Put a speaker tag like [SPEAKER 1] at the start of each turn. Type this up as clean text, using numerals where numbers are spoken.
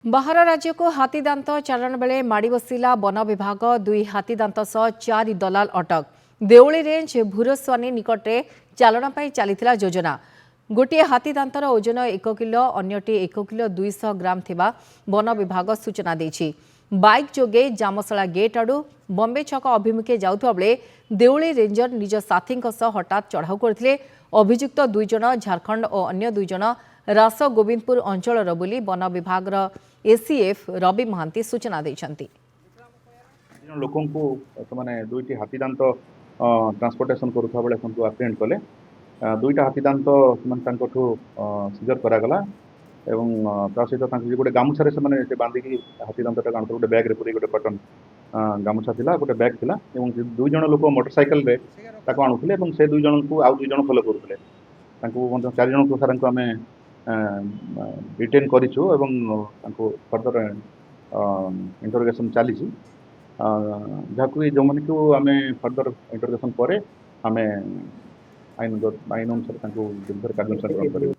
[SPEAKER 1] बाहर राज्य को हाथीदांत चालाण बेले माड़ी बसिला वन विभाग दुई हाथीदांत सह 4 दलाल अटक। देउली रेंज भूरस्वानी निकटे चालाण चली योजना। गोटे हाथीदांतर ओजन 1 किलो अन्यटी 1 किलो 200 ग्राम थिबा वन विभाग सूचना देछि। बाइक जोगे जामशाला गेट आडू बम्बे छक अभिमुखे जाउथबा बेले देउली रेंजर निज साथी हठात चढ़ाऊ करथिले। अभियुक्त 2 जन झारखंड और अन्य 2 जन रास गोविंदपुर अंचल बोली वन विभाग एसीएफ रवि महांती सूचना देछंती।
[SPEAKER 2] लोकों को माने दुईटी हाथीदांत ट्रांसपोर्टेशन करुवा बेले एप्रिहेंड कले। दुईटा हाथीदांत सीजर करागला एवं ता सहित गोटे गामुछारे से बांधिकी हाथीदांतटा कान गोटे बैग पूरी गोटे कटन गामुछा थिला गोटे बैग थिला एवं 2 जन लोक मोटरसाइकल रे ताको आणुथिले एवं से 2 जन को आउ 2 जन फॉलो करुथिले। ताको 4 जन को सारंको आमे रिटेन करिछु एवं ताको फर्दर इंटरोगेशन चली जहाँकि जो मैंने को आमे फर्दर इंटरोगेशन पर आमे आईन अनुसार कार्यानुष्ठान ग्रहण करिबु।